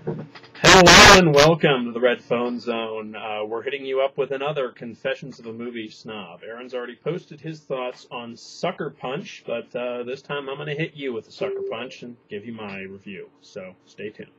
Hello and welcome to the Red Phone Zone. We're hitting you up with another Confessions of a Movie Snob. Aaron's already posted his thoughts on Sucker Punch, but this time I'm going to hit you with a Sucker Punch and give you my review. So stay tuned.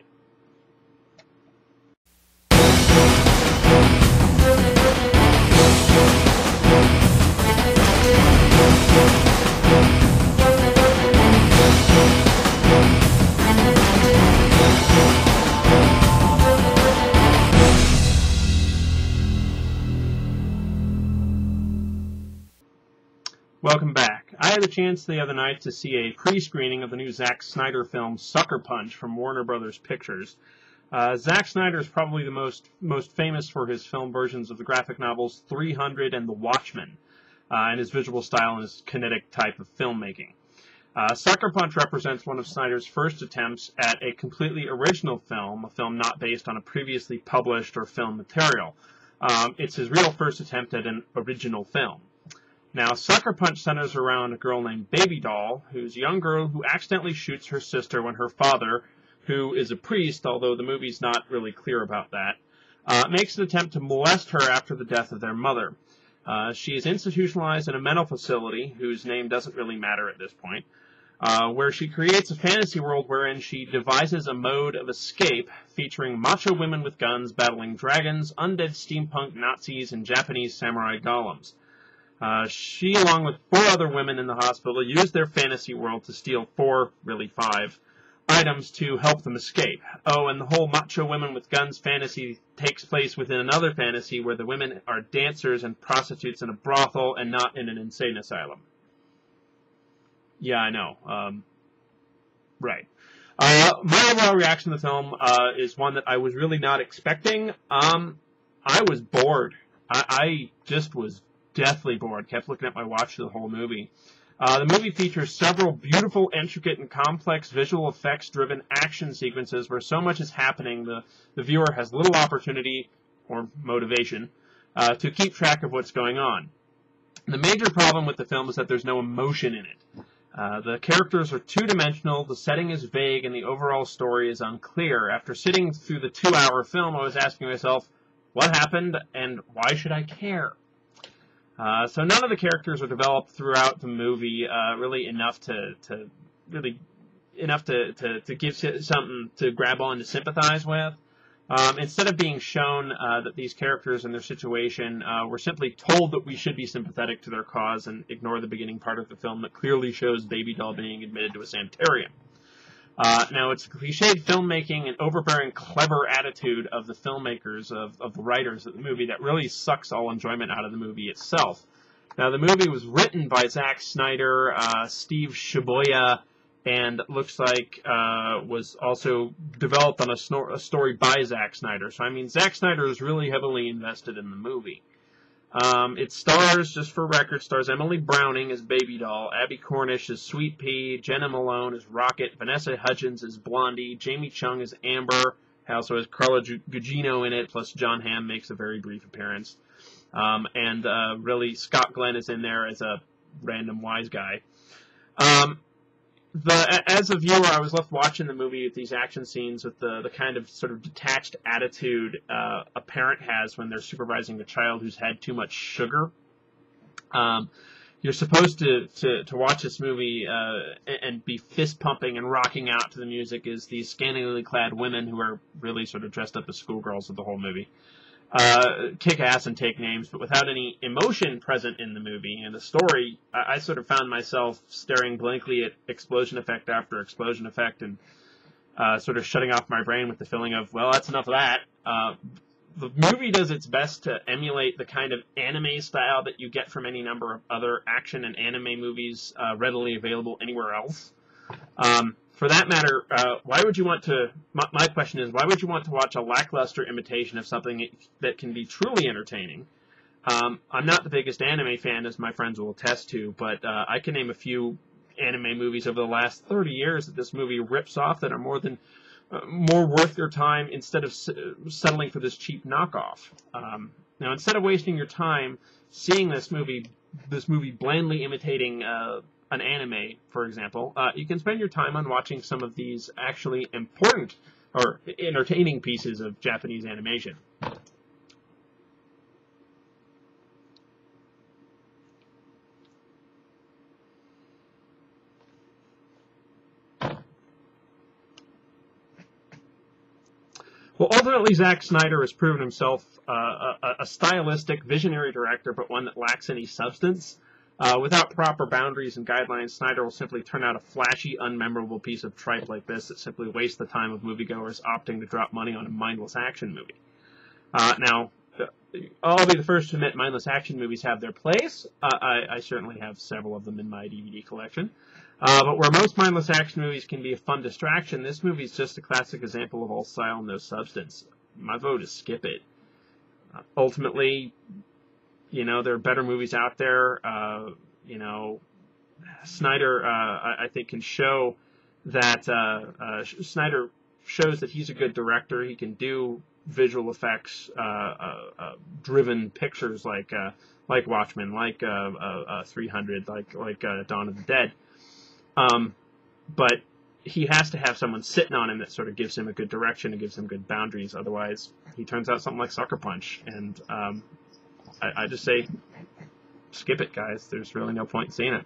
Welcome back. I had a chance the other night to see a pre-screening of the new Zack Snyder film Sucker Punch from Warner Brothers Pictures. Zack Snyder is probably the most famous for his film versions of the graphic novels 300 and The Watchmen, and his visual style and his kinetic type of filmmaking. Sucker Punch represents one of Snyder's first attempts at a completely original film, a film not based on a previously published or filmed material. It's his real first attempt at an original film. Now, Sucker Punch centers around a girl named Baby Doll, who's a young girl who accidentally shoots her sister when her father, who is a priest, although the movie's not really clear about that, makes an attempt to molest her after the death of their mother. She is institutionalized in a mental facility, whose name doesn't really matter at this point, where she creates a fantasy world wherein she devises a mode of escape featuring macho women with guns battling dragons, undead steampunk Nazis, and Japanese samurai golems. She, along with 4 other women in the hospital, use their fantasy world to steal 4, really 5, items to help them escape. Oh, and the whole macho women with guns fantasy takes place within another fantasy where the women are dancers and prostitutes in a brothel and not in an insane asylum. Yeah, I know. Right. My overall reaction to the film is one that I was really not expecting. I was bored. I just was deathly bored. Kept looking at my watch the whole movie. The movie features several beautiful, intricate, and complex visual effects-driven action sequences where so much is happening the viewer has little opportunity or motivation to keep track of what's going on. The major problem with the film is that there's no emotion in it. The characters are two-dimensional, the setting is vague, and the overall story is unclear. After sitting through the 2-hour film, I was asking myself, what happened, and why should I care? So none of the characters are developed throughout the movie really enough to give something to grab on to sympathize with. Instead of being shown that these characters and their situation we're simply told that we should be sympathetic to their cause and ignore the beginning part of the film that clearly shows Baby Doll being admitted to a sanitarium. Now, it's cliched filmmaking and overbearing clever attitude of the filmmakers, of the writers of the movie, that really sucks all enjoyment out of the movie itself. Now, the movie was written by Zack Snyder, Steve Shibuya, and looks like was also developed on a story by Zack Snyder. So, I mean, Zack Snyder is really heavily invested in the movie. It stars, just for record, stars Emily Browning as Baby Doll, Abbie Cornish as Sweet Pea, Jena Malone as Rocket, Vanessa Hudgens as Blondie, Jamie Chung as Amber, also has Carla Gugino in it, plus John Hamm makes a very brief appearance. And really, Scott Glenn is in there as a random wise guy. As a viewer, I was left watching the movie with these action scenes with the kind of sort of detached attitude a parent has when they're supervising a child who's had too much sugar. You're supposed to watch this movie and be fist-pumping and rocking out to the music as these scantily clad women who are really sort of dressed up as schoolgirls of the whole movie. Kick ass and take names, but without any emotion present in the movie and the story, I sort of found myself staring blankly at explosion effect after explosion effect and sort of shutting off my brain with the feeling of, well, that's enough of that. The movie does its best to emulate the kind of anime style that you get from any number of other action and anime movies readily available anywhere else. For that matter, why would you want to, my question is, why would you want to watch a lackluster imitation of something that can be truly entertaining? I'm not the biggest anime fan, as my friends will attest to, but I can name a few anime movies over the last 30 years that this movie rips off that are more worth your time instead of settling for this cheap knockoff. Now, instead of wasting your time seeing this movie blandly imitating an anime, for example, you can spend your time on watching some of these actually important or entertaining pieces of Japanese animation. Well, ultimately, Zack Snyder has proven himself a stylistic, visionary director, but one that lacks any substance. Without proper boundaries and guidelines, Snyder will simply turn out a flashy, unmemorable piece of tripe like this that simply wastes the time of moviegoers opting to drop money on a mindless action movie. Now, I'll be the first to admit mindless action movies have their place. I certainly have several of them in my DVD collection. But where most mindless action movies can be a fun distraction, this movie is just a classic example of all style and no substance. My vote is skip it. Ultimately, you know, there are better movies out there. You know, Snyder, I think, can show that Snyder shows that he's a good director. He can do visual effects driven pictures like Watchmen, like 300, like Dawn of the Dead. But he has to have someone sitting on him that sort of gives him a good direction and gives him good boundaries. Otherwise, he turns out something like Sucker Punch. And I just say, skip it, guys. There's really no point in seeing it.